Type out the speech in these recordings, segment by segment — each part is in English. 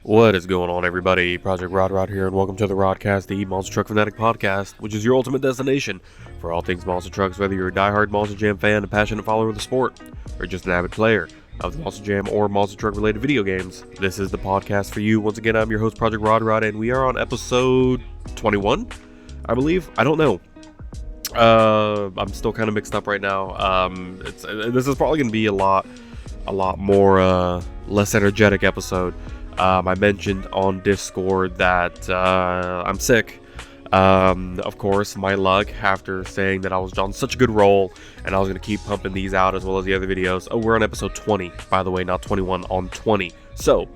What is going on, everybody? Project Rod here, and welcome to the Rodcast, the Monster Truck Fanatic podcast, which is your ultimate destination for all things monster trucks, whether you're a diehard Monster Jam fan, a passionate follower of the sport, or just an avid player of the Monster Jam or Monster Truck related video games. This is the podcast for you. Once again, I'm your host, Project Rod, and we are on episode 21, I believe. I don't know. I'm still kind of mixed up right now. This is probably going to be a lot more less energetic episode. I mentioned on Discord that I'm sick. Of course, my luck, after saying that I was on such a good roll and I was going to keep pumping these out as well as the other videos. Oh, we're on episode 20, by the way, not 21, on 20. So,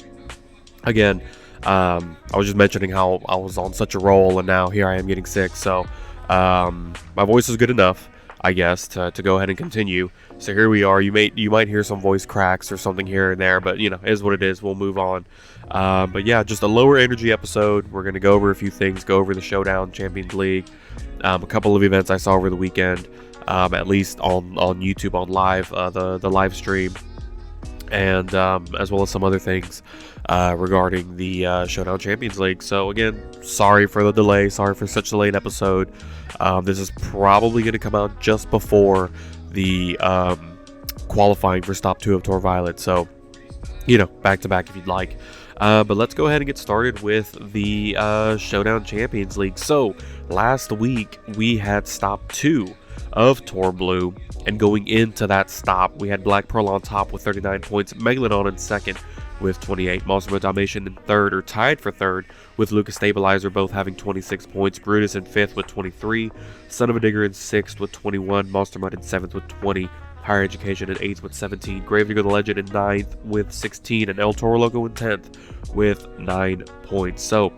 again, I was just mentioning how I was on such a roll and now here I am getting sick. So, my voice is good enough, I guess, to go ahead and continue. So here we are. You might hear some voice cracks or something here and there, but it is what it is. We'll move on. But yeah, just a lower energy episode. We're gonna go over a few things. Go over the Showdown Champions League, a couple of events I saw over the weekend, at least on YouTube on live, the live stream, and as well as some other things regarding the Showdown Champions League. So again, sorry for the delay. Sorry for such a late episode. This is probably going to come out just before the qualifying for Stop 2 of Tour Violet. So, back to back if you'd like. But let's go ahead and get started with the Showdown Champions League. So, last week we had Stop 2 of Tour Blue. And going into that stop, we had Black Pearl on top with 39 points, Megalodon in second with 28, Monster Dalmatian in third, or tied for third, with Lucas Stabilizer both having 26 points, Brutus in fifth with 23, Son of a Digger in sixth with 21, Monster Mud in seventh with 20, Higher Education in eighth with 17, Gravedigger the Legend in ninth with 16, and El Toro Loco in 10th with 9 points. So,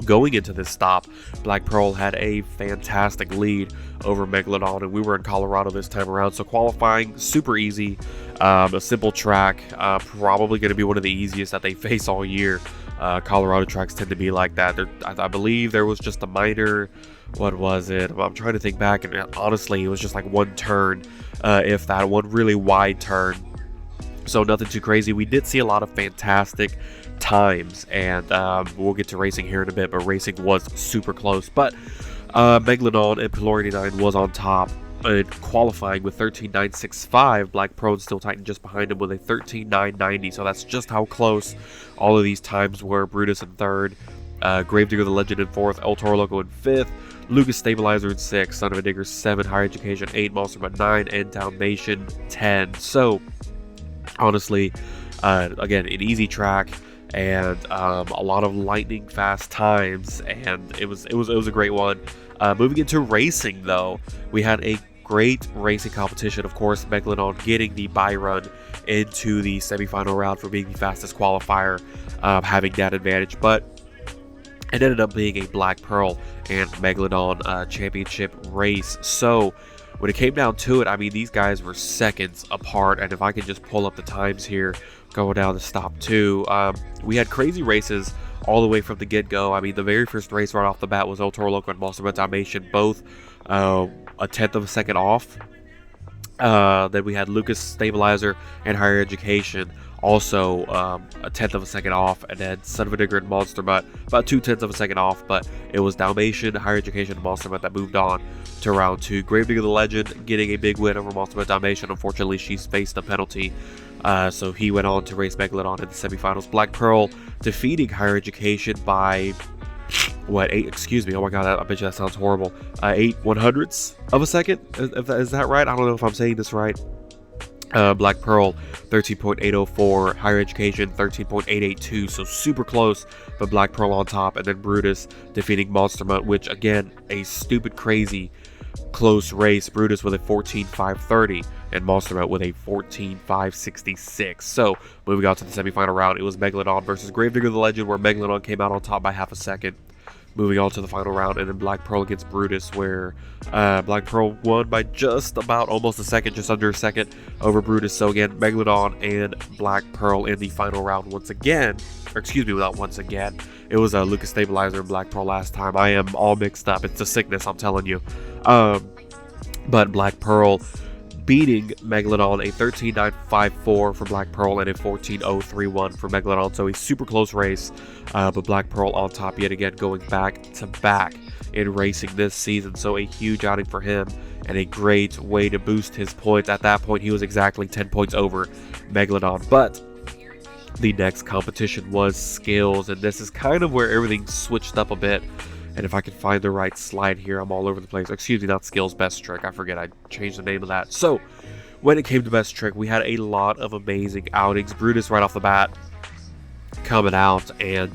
going into this stop, Black Pearl had a fantastic lead over Megalodon, and we were in Colorado this time around, so qualifying super easy, a simple track, probably going to be one of the easiest that they face all year. Colorado tracks tend to be like that. I believe there was just a minor, what was it? I'm trying to think back, and honestly, it was just like one turn, if that, one really wide turn. So nothing too crazy. We did see a lot of fantastic times, and we'll get to racing here in a bit, but racing was super close. But Megalodon and Pillar 89 was on top in qualifying with 13.965. Black Pearl still tightened just behind him with a 13.990, so that's just how close all of these times were. Brutus in third, Gravedigger the Legend in fourth, El Toro Loco in fifth, Lucas Stabilizer in sixth, Son of a Digger 7, Higher Education 8, Monster Mud 9, and Dalmatian 10. So honestly, again, an easy track and a lot of lightning fast times, and it was a great one. Moving into racing, though, we had a great racing competition. Of course, Megalodon getting the bye run into the semifinal round for being the fastest qualifier, having that advantage, but it ended up being a Black Pearl and Megalodon championship race. So when it came down to it, I mean, these guys were seconds apart, and if I could just pull up the times here, going down to stop 2, we had crazy races all the way from the get-go. I mean, the very first race right off the bat was El Toro Loco and Monster Dalmatian, both a tenth of a second off. Then we had Lucas Stabilizer and Higher Education, also a tenth of a second off, and then Son of a Digger and Monster Mutt about 2/10 of a second off, but it was Dalmatian, Higher Education, and Monster Mutt that moved on to round 2. Gravedigger the Legend getting a big win over Monster Mutt Dalmatian. Unfortunately, she's faced a penalty, so he went on to race Megalodon in the semifinals. Black Pearl defeating Higher Education by 8, excuse me, oh my god, I bet you that sounds horrible, 8/100ths of a second, is that right? I don't know if I'm saying this right. Black Pearl 13.804, Higher Education 13.882, so super close, but Black Pearl on top, and then Brutus defeating Monster Mutt, which again, a stupid crazy close race. Brutus with a 14.530 and Monster Mutt with a 14.566. So moving on to the semifinal round, it was Megalodon versus Gravedigger the Legend, where Megalodon came out on top by half a second. Moving on to the final round, and then Black Pearl against Brutus, where Black Pearl won by just about almost a second, just under a second over Brutus. So again, Megalodon and Black Pearl in the final round once again. Or excuse me, not once again. It was Lucas Stabilizer and Black Pearl last time. I am all mixed up. It's a sickness, I'm telling you. But Black Pearl beating Megalodon a 13.954 for Black Pearl and a 14.031 for Megalodon. So a super close race, but Black Pearl on top yet again, going back to back in racing this season. So a huge outing for him and a great way to boost his points. At that point, he was exactly 10 points over Megalodon. But the next competition was skills, and this is kind of where everything switched up a bit. And if I can find the right slide here, I'm all over the place. Excuse me, not skills, best trick. I forget I changed the name of that. So when it came to best trick, we had a lot of amazing outings. Brutus right off the bat coming out, and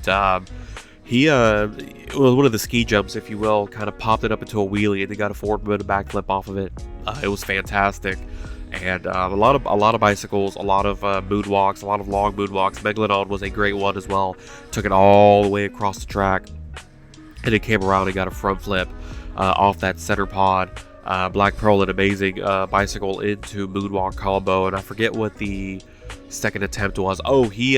he was one of the ski jumps, if you will, kind of popped it up into a wheelie, and they got a forward momentum backflip off of it. It was fantastic. And a lot of bicycles, a lot of moonwalks, a lot of long moonwalks. Megalodon was a great one as well. Took it all the way across the track, and it came around and got a front flip off that center pod. Black Pearl, an amazing bicycle into moonwalk combo, and I forget what the second attempt was. Oh, he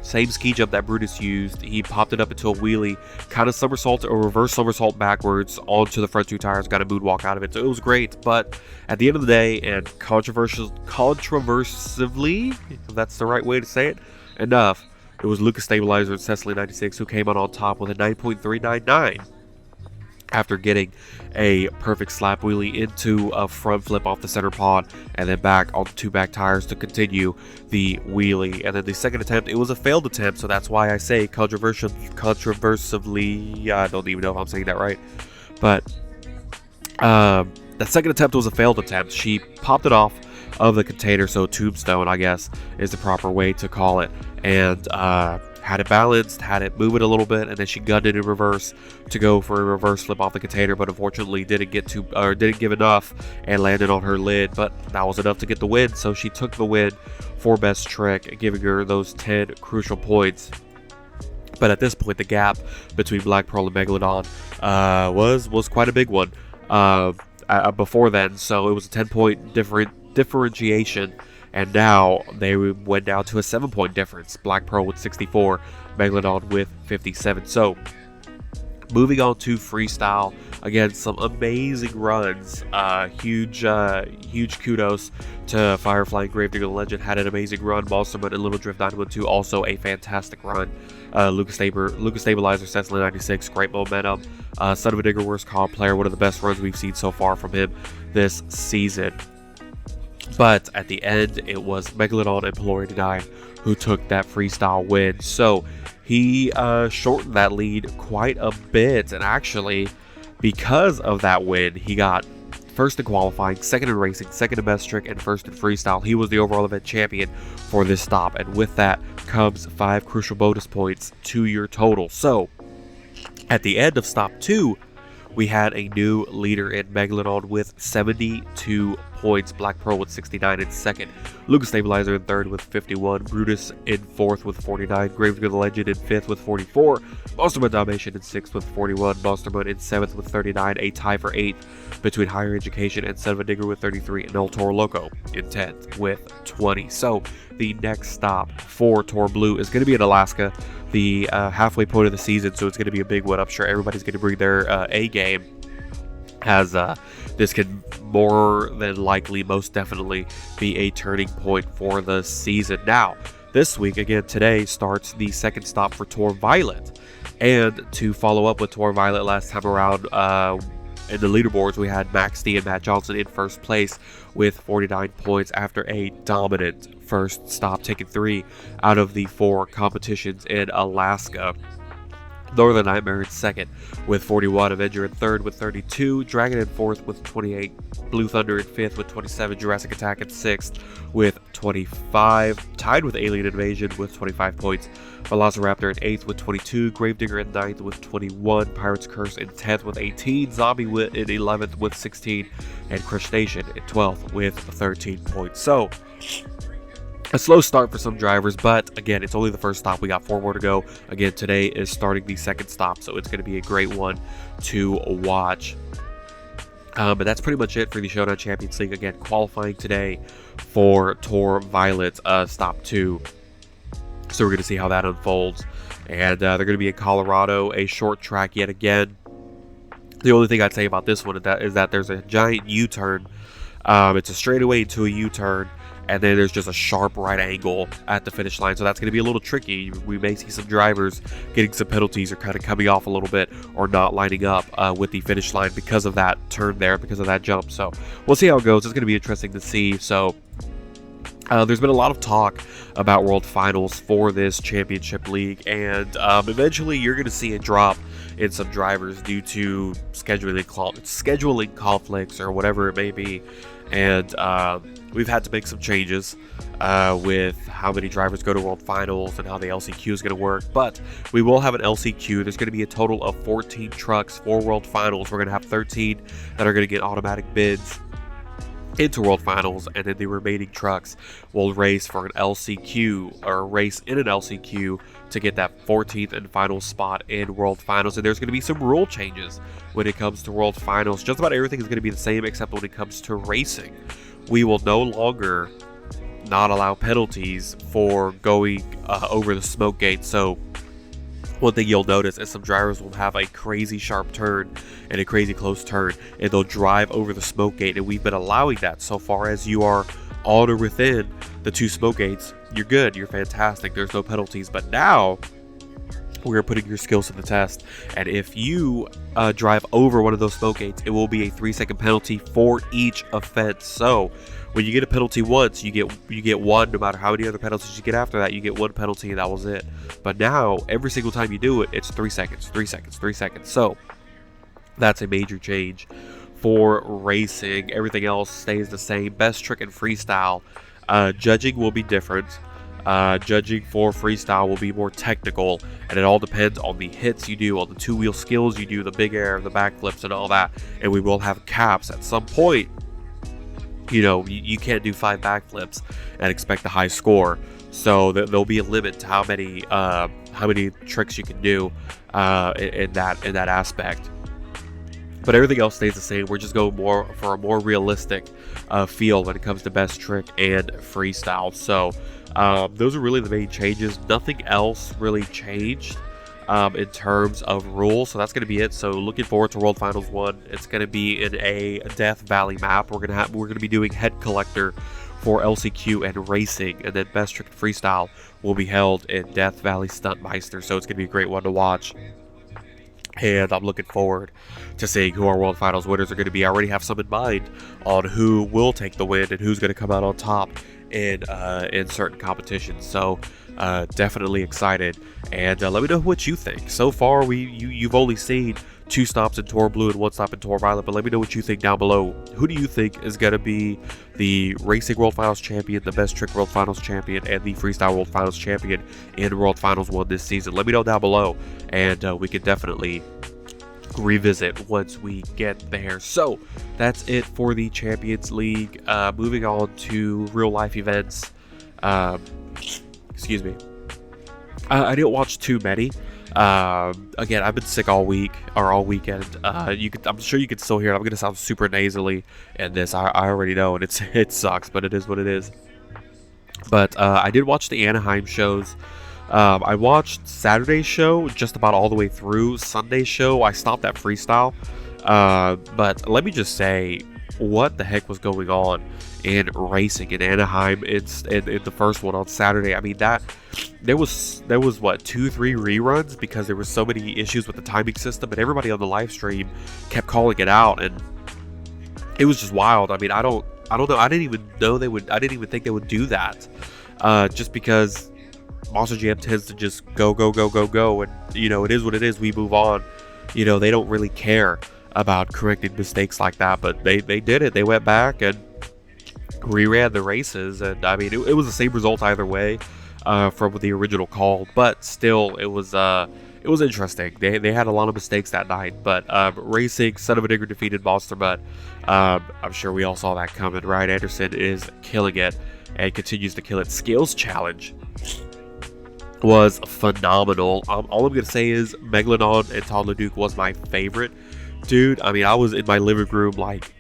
same ski jump that Brutus used. He popped it up into a wheelie, kind of somersault or reverse somersault backwards onto the front two tires, got a moonwalk out of it. So it was great. But at the end of the day, and controversively, if that's the right way to say it, enough. It was Lucas Stabilizer and Cecily 96 who came out on top with a 9.399 after getting a perfect slap wheelie into a front flip off the center pod and then back on the two back tires to continue the wheelie. And then the second attempt, it was a failed attempt, so that's why I say controversively, I don't even know if I'm saying that right, but that second attempt was a failed attempt. She popped it off of the container, so tombstone, I guess, is the proper way to call it, and had it balanced, had it move it a little bit, and then she gunned it in reverse to go for a reverse flip off the container, but unfortunately didn't give enough and landed on her lid. But that was enough to get the win, so she took the win for best trick, giving her those 10 crucial points. But at this point, the gap between Black Pearl and Megalodon was quite a big one before then, so it was a 10-point differentiation. And now they went down to a 7-point difference. Black Pearl with 64, Megalodon with 57. So, moving on to freestyle. Again, some amazing runs. Huge kudos to Firefly and Gravedigger Legend. Had an amazing run. Monsterman and Little Drift 912 also a fantastic run. Lucas Stabilizer, Cecily 96, great momentum. Son of a Digger, worst call player. One of the best runs we've seen so far from him this season. But at the end, it was Megalodon and Polo 89 who took that freestyle win. So he shortened that lead quite a bit. And actually, because of that win, he got first in qualifying, second in racing, second in best trick, and first in freestyle. He was the overall event champion for this stop. And with that comes 5 crucial bonus points to your total. So at the end of stop 2, we had a new leader in Megalodon with 72 points. Black Pearl with 69 in second. Lucas Stabilizer in third with 51. Brutus in fourth with 49. Gravedigger the Legend in fifth with 44. Monsterman Domination in sixth with 41. Monsterman in seventh with 39. A tie for eighth between Higher Education and Son of a Digger with 33. And El Toro Loco in 10th with 20. So the next stop for Toro Blue is going to be in Alaska, the halfway point of the season, so it's going to be a big one. I'm sure everybody's going to bring their A game, as this can more than likely, most definitely, be a turning point for the season. Now, this week, again, today starts the second stop for Tour Violet, and to follow up with Tour Violet last time around, in the leaderboards, we had Max D and Matt Johnson in first place with 49 points after a dominant first stop, taking 3 out of the 4 competitions in Alaska. Northern Nightmare in second with 41, Avenger in third with 32, Dragon in fourth with 28, Blue Thunder in fifth with 27, Jurassic Attack in sixth with 25, tied with Alien Invasion with 25 points, Velociraptor in eighth with 22, Gravedigger in ninth with 21, Pirate's Curse in 10th with 18, Zombie in 11th with 16, and Crush Nation in 12th with 13 points. So, a slow start for some drivers, but again, it's only the first stop. We got 4 more to go. Again, today is starting the second stop, so it's going to be a great one to watch. But that's pretty much it for the Showdown Champions League. Again, qualifying today for Tour Violet Stop 2. So we're going to see how that unfolds. And they're going to be in Colorado, a short track yet again. The only thing I'd say about this one is that there's a giant U-turn It's a straightaway to a U-turn, and then there's just a sharp right angle at the finish line. So that's going to be a little tricky. We may see some drivers getting some penalties or kind of coming off a little bit or not lining up with the finish line because of that turn there, because of that jump. So we'll see how it goes. It's going to be interesting to see. So there's been a lot of talk about World Finals for this championship league, and eventually you're going to see a drop in some drivers due to scheduling conflicts or whatever it may be. And we've had to make some changes with how many drivers go to World Finals and how the LCQ is going to work. But we will have an LCQ. There's going to be a total of 14 trucks for World Finals. We're going to have 13 that are going to get automatic bids into World Finals, and then the remaining trucks will race for an LCQ, or race in an LCQ to get that 14th and final spot in World Finals. And there's going to be some rule changes when it comes to World Finals. Just about everything is going to be the same except when it comes to racing. We will no longer not allow penalties for going over the smoke gate. So one thing you'll notice is some drivers will have a crazy sharp turn and a crazy close turn, and they'll drive over the smoke gate, and we've been allowing that. So far as you are on or within the 2 smoke gates, you're good, you're fantastic, there's no penalties. But now we're putting your skills to the test, and if you drive over one of those smoke gates, it will be a 3-second penalty for each offense. So when you get a penalty once, you get one. No matter how many other penalties you get after that, you get 1 penalty, and that was it. But now every single time you do it, it's 3 seconds, 3 seconds, 3 seconds. So that's a major change for racing. Everything else stays the same. Best trick and freestyle judging will be different. Judging for freestyle will be more technical, and it all depends on the hits you do, on the 2-wheel skills you do, the big air, the backflips, and all that. And we will have caps at some point. You know, you can't do 5 backflips and expect a high score. So there'll be a limit to how many tricks you can do in that aspect. But everything else stays the same. We're just going for a more realistic feel when it comes to best trick and freestyle. So those are really the main changes. Nothing else really changed in terms of rules. So that's going to be it. So looking forward to World Finals 1. It's going to be in a Death Valley map. We're going to be doing head collector for LCQ and racing, and then best trick and freestyle will be held in Death Valley Stuntmeister. So it's going to be a great one to watch. And I'm looking forward to seeing who our World Finals winners are going to be. I already have some in mind on who will take the win and who's going to come out on top in certain competitions. So definitely excited. And let me know what you think. So far, you've only seen 2 stops in Tour Blue and 1 stop in Tour Violet, but let me know what you think down below. Who do you think is going to be the Racing World Finals champion, the Best Trick World Finals champion, and the Freestyle World Finals champion in World Finals 1 this season? Let me know down below, and we can definitely revisit once we get there. So that's it for the Champions League. Moving on to real life events. Excuse me. I didn't watch too many. Again, I've been sick all weekend. I'm sure you can still hear it. I'm gonna sound super nasally in this. I already know, and it sucks, but it is what it is. But I did watch the Anaheim shows. I watched Saturday's show just about all the way through. Sunday's show, I stopped at freestyle. But let me just say, what the heck was going on in racing in Anaheim? It's in the first one on Saturday. I mean, that there was what, 2-3 reruns because there were so many issues with the timing system, and everybody on the live stream kept calling it out, and it was just wild. I mean, I don't know. I didn't even think they would do that. Just because Monster Jam tends to just go, and you know, it is what it is. We move on. You know, they don't really care about correcting mistakes like that, but they did it. They went back and reran the races, and I mean, it was the same result either way from the original call, but still, it was interesting. They had a lot of mistakes that night, but racing, Son of a Digger defeated Monster, but I'm sure we all saw that coming. Ryan Anderson is killing it and continues to kill it. Skills Challenge was phenomenal. All I'm gonna say is Megalodon and Toddler Duke was my favorite. Dude, I mean, I was in my living room, like,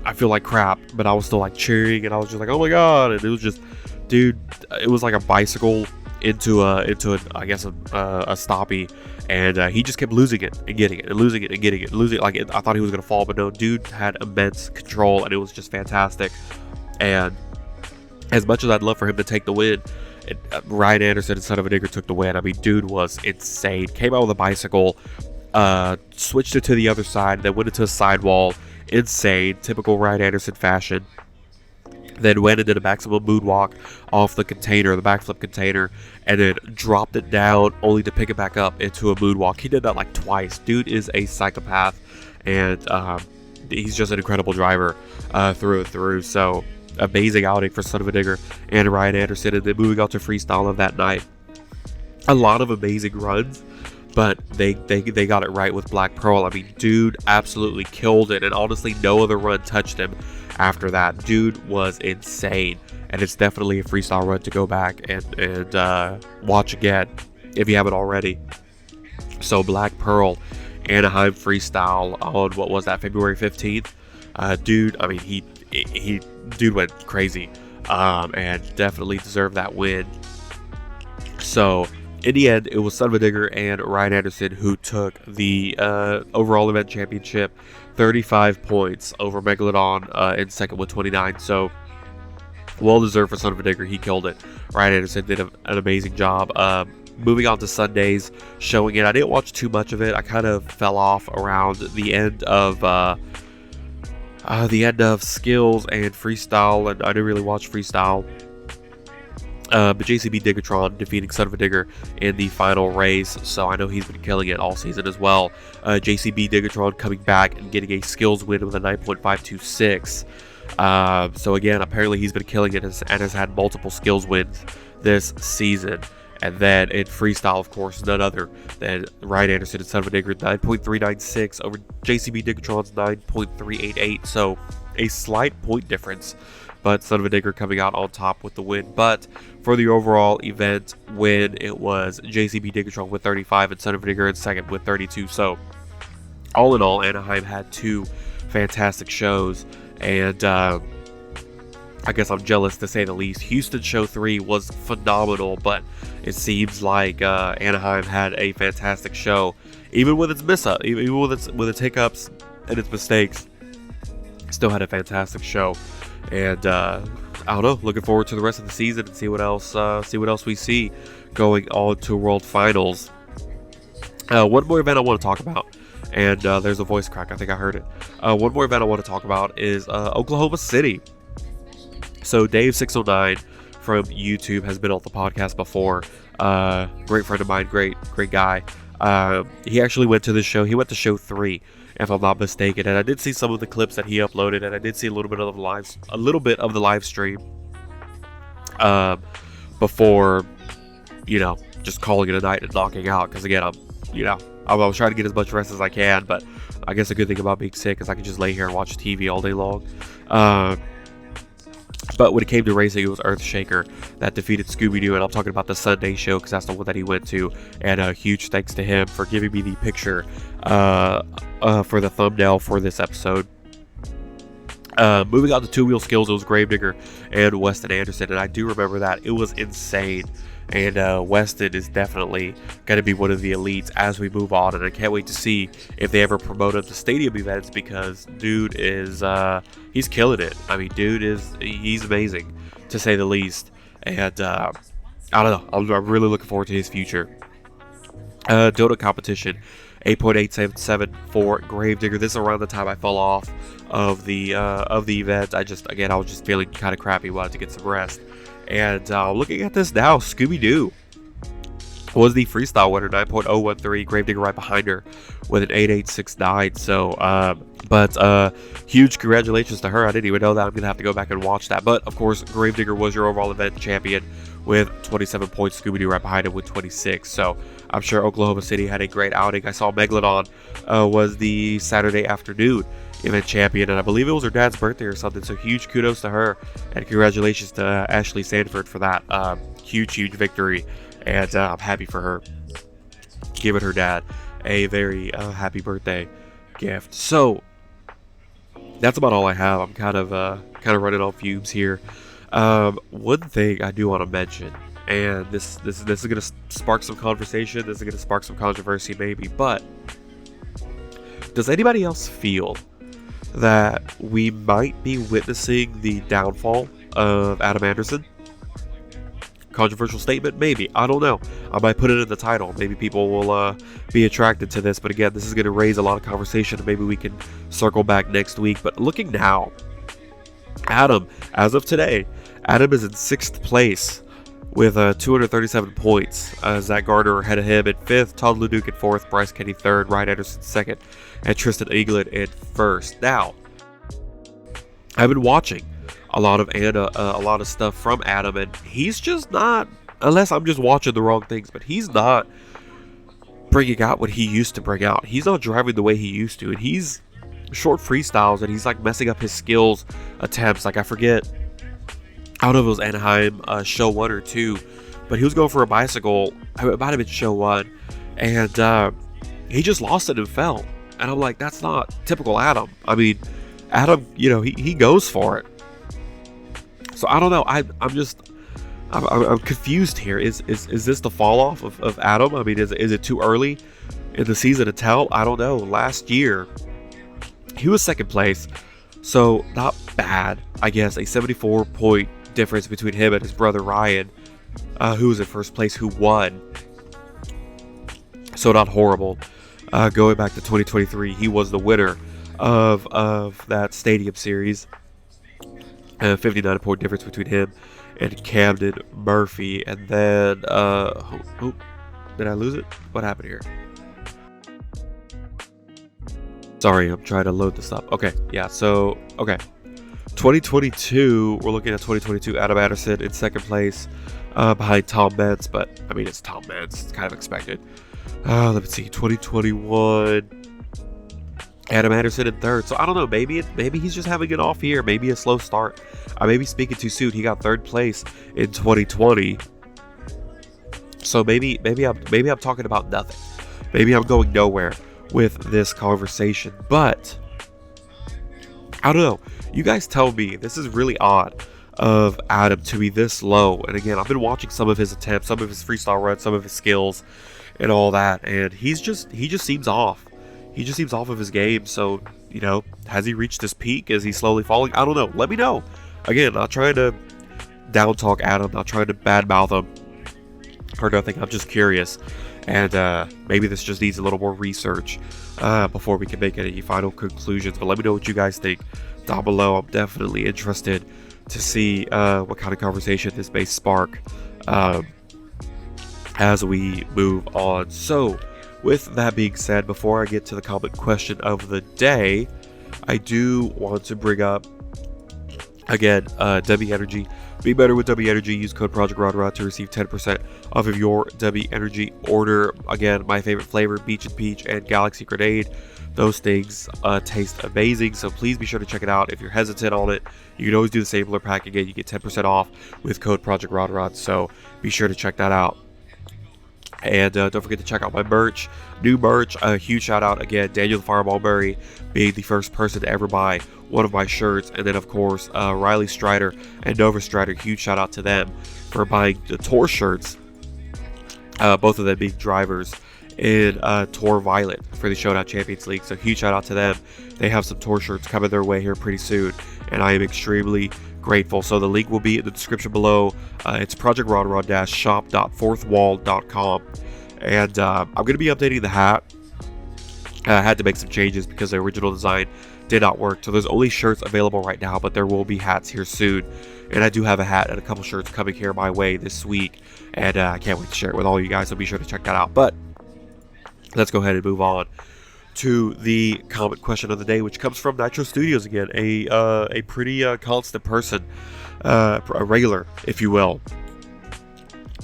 I feel like crap, but I was still like cheering, and I was just like, oh my god. And it was just, dude, it was like a bicycle into a I guess a stoppie, and he just kept losing it and getting it and losing it and getting it, losing it. Like I thought he was gonna fall, but no, dude had immense control, and it was just fantastic. And as much as I'd love for him to take the win, Ryan Anderson and Son of a Digger took the win. I mean, dude was insane. Came out with a bicycle, switched it to the other side, then went into a sidewall. Insane, typical Ryan Anderson fashion. Then went and did a maximum moonwalk off the container, the backflip container, and then dropped it down only to pick it back up into a moonwalk. He did that like twice. Dude is a psychopath, and he's just an incredible driver through and through. So amazing outing for Son of a Digger and Ryan Anderson. And then moving on to freestyle of that night, a lot of amazing runs, but they got it right with Black Pearl. I mean, dude absolutely killed it, and honestly no other run touched him after that. Dude was insane, and it's definitely a freestyle run to go back and watch again if you haven't already. So Black Pearl, Anaheim freestyle on, what was that, February 15th? Dude, I mean, he dude went crazy, and definitely deserved that win. So in the end, it was Son of a Digger and Ryan Anderson who took the overall event championship, 35 points over Megalodon in second with 29. So well deserved for Son of a Digger. He killed it. Ryan Anderson did an amazing job. Moving on to Sunday's showing it, I didn't watch too much of it. I kind of fell off around the end of skills and freestyle, and I didn't really watch freestyle. But JCB Diggatron defeating Son of a Digger in the final race, so I know he's been killing it all season as well. JCB Diggatron coming back and getting a skills win with a 9.526. So again, apparently he's been killing it and has had multiple skills wins this season. And then in freestyle, of course, none other than Ryan Anderson and Son of a Digger, 9.396 over JCB Diggatron's 9.388. So a slight point difference, but Son of a Digger coming out on top with the win. But for the overall event win, it was JCB Diggatron with 35 and Son of a Digger in second with 32. So all in all, Anaheim had two fantastic shows, and I guess I'm jealous to say the least. Houston show 3 was phenomenal, but it seems like Anaheim had a fantastic show, even with its mishap, even with its hiccups and its mistakes. Still had a fantastic show, and I don't know. Looking forward to the rest of the season and see what else we see going on to World Finals. One more event I want to talk about, and there's a voice crack. I think I heard it. One more event I want to talk about is Oklahoma City. So Dave609 from YouTube has been on the podcast before. Great friend of mine, great guy. He actually went to this show. He went to show 3, if I'm not mistaken. And I did see some of the clips that he uploaded, and I did see a little bit of the live stream before, just calling it a night and knocking out. Because again, I was trying to get as much rest as I can. But I guess a good thing about being sick is I can just lay here and watch TV all day long. But when it came to racing, it was Earthshaker that defeated Scooby-Doo, and I'm talking about the Sunday show because that's the one that he went to. And a huge thanks to him for giving me the picture for the thumbnail for this episode. Moving on to two-wheel skills, it was Gravedigger and Weston Anderson, and I do remember that. It was insane. And Weston is definitely going to be one of the elites as we move on, and I can't wait to see if they ever promote him to stadium events, because dude is he's killing it. I mean, he's amazing, to say the least. And I don't know, I'm really looking forward to his future. Donut competition, 8.877 for Gravedigger. This is around the time I fell off of the event. I was just feeling kind of crappy, wanted to get some rest. And looking at this now, Scooby-Doo was the freestyle winner, 9.013. Gravedigger right behind her with an 8.869. So, but huge congratulations to her. I didn't even know that. I'm going to have to go back and watch that. But, of course, Gravedigger was your overall event champion with 27 points. Scooby-Doo right behind him with 26. So, I'm sure Oklahoma City had a great outing. I saw Megalodon was the Saturday afternoon event champion, and I believe it was her dad's birthday or something, so huge kudos to her, and congratulations to Ashley Sanford for that huge victory, and I'm happy for her, giving her dad a very happy birthday gift. So that's about all I have. I'm kind of running on fumes here. One thing I do want to mention and this is going to spark some conversation. This is going to spark some controversy, maybe. But does anybody else feel that we might be witnessing the downfall of Adam Anderson? Controversial statement, maybe. I don't know. I might put it in the title. Maybe people will be attracted to this. But again, this is going to raise a lot of conversation, and maybe we can circle back next week. But looking now, Adam, as of today, Adam is in 6th place with 237 points. Zach Gardner ahead of him in 5th, Todd LeDuc in 4th, Bryce Kenny 3rd, Ryan Anderson 2nd, and Tristan England in 1st. Now, I've been watching a lot of stuff from Adam, and he's just not, unless I'm just watching the wrong things, but he's not bringing out what he used to bring out. He's not driving the way he used to, and he's short freestyles, and he's like messing up his skills attempts. Like, I forget, I don't know if it was Anaheim show 1 or 2, but he was going for a bicycle. It might have been show 1, and he just lost it and fell. And I'm like, that's not typical Adam. I mean, Adam, he goes for it. So I don't know. I'm confused here. Is this the fall off of Adam? I mean, is it too early in the season to tell? I don't know. Last year, he was 2nd place, so not bad, I guess. A 74-point difference between him and his brother Ryan, who was in 1st place, who won. So not horrible. Going back to 2023, he was the winner of that Stadium Series. 59-point difference between him and Camden Murphy. And then, did I lose it? What happened here? Sorry, I'm trying to load this up. Okay, yeah, so, okay. 2022, we're looking at 2022, Adam Anderson in 2nd place behind Tom Meents, but, I mean, it's Tom Meents. It's kind of expected. Let me see, 2021, Adam Anderson in 3rd. So I don't know, maybe he's just having an off year, maybe a slow start. I may be speaking too soon. He got 3rd place in 2020. So maybe I'm talking about nothing. Maybe I'm going nowhere with this conversation. But I don't know. You guys tell me. This is really odd of Adam to be this low. And again, I've been watching some of his attempts, some of his freestyle runs, some of his skills, and all that, and he just seems off. He just seems off of his game. So, has he reached his peak? Is he slowly falling? I don't know. Let me know. Again, not trying to down talk Adam, not trying to badmouth him or nothing. I'm just curious, and maybe this just needs a little more research before we can make any final conclusions. But let me know what you guys think down below. I'm definitely interested to see what kind of conversation this may spark as we move on. So, with that being said, before I get to the comment question of the day, I do want to bring up, again, W Energy. Be better with W Energy. Use code PROJECTRODROD to receive 10% off of your W Energy order. Again, my favorite flavor, Beach and Peach and Galaxy Grenade. Those things taste amazing, so please be sure to check it out. If you're hesitant on it, you can always do the sampler pack. Again, you get 10% off with code PROJECTRODROD, so be sure to check that out. And don't forget to check out my merch, new merch. A huge shout out again, Daniel the Fireball Murray being the first person to ever buy one of my shirts. And then, of course, Riley Strider and Nova Strider. Huge shout out to them for buying the tour shirts. Both of them being drivers in Tour Violet for the Showdown Champions League. So huge shout out to them. They have some tour shirts coming their way here pretty soon, and I am extremely grateful. So the link will be in the description below. It's projectrodrod-shop.fourthwall.com, and I'm going to be updating the hat. I had to make some changes because the original design did not work, so there's only shirts available right now, but there will be hats here soon. And I do have a hat and a couple shirts coming here my way this week, and I can't wait to share it with all you guys, so be sure to check that out. But let's go ahead and move on to the comment question of the day, which comes from Nitro Studios again, a pretty constant person, a regular, if you will.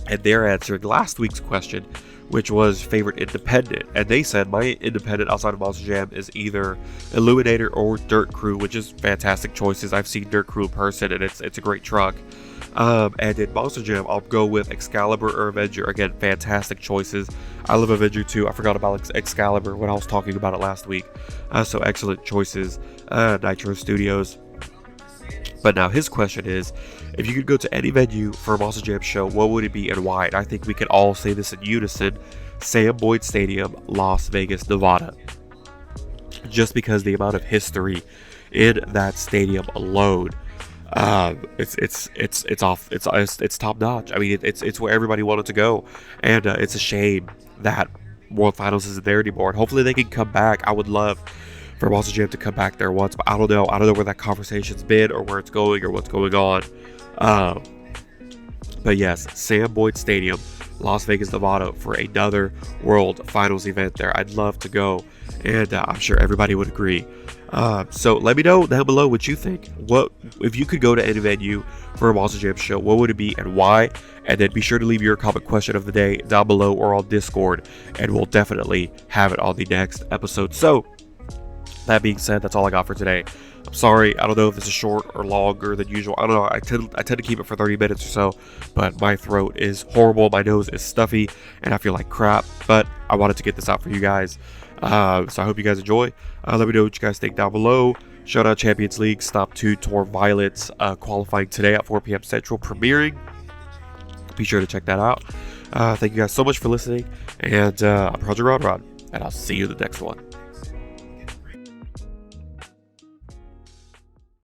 And they're answering last week's question, which was favorite independent. And they said, my independent outside of Monster Jam is either Illuminator or Dirt Crew, which is fantastic choices. I've seen Dirt Crew in person, and it's a great truck. And in Monster Jam, I'll go with Excalibur or Avenger. Again, fantastic choices. I love Avenger too. I forgot about Excalibur when I was talking about it last week. So excellent choices, Nitro Studios. But now his question is, if you could go to any venue for a Monster Jam show, what would it be and why? And I think we can all say this in unison: Sam Boyd Stadium, Las Vegas, Nevada. Just because the amount of history in that stadium alone, it's top notch. I mean, it's where everybody wanted to go, and it's a shame that World Finals isn't there anymore. And hopefully they can come back. I would love for Monster Jam to come back there once, but I don't know where that conversation's been or where it's going or what's going on. But yes, Sam Boyd Stadium, Las Vegas, Nevada, for another World Finals event there. I'd love to go, and I'm sure everybody would agree. So let me know down below what you think. What if you could go to any venue for a Monster Jam show? What would it be and why? And then be sure to leave your comment question of the day down below or on Discord, and we'll definitely have it on the next episode. So that being said, that's all I got for today. I'm sorry, I don't know if this is short or longer than usual. I don't know. I tend to keep it for 30 minutes or so, but my throat is horrible. My nose is stuffy, and I feel like crap. But I wanted to get this out for you guys. So I hope you guys enjoy. Let me know what you guys think down below. Showdown Champions League Stop 2 Tour Violets qualifying today at 4 p.m. Central, premiering. Be sure to check that out. Thank you guys so much for listening, and I'm Project Rod, and I'll see you in the next one.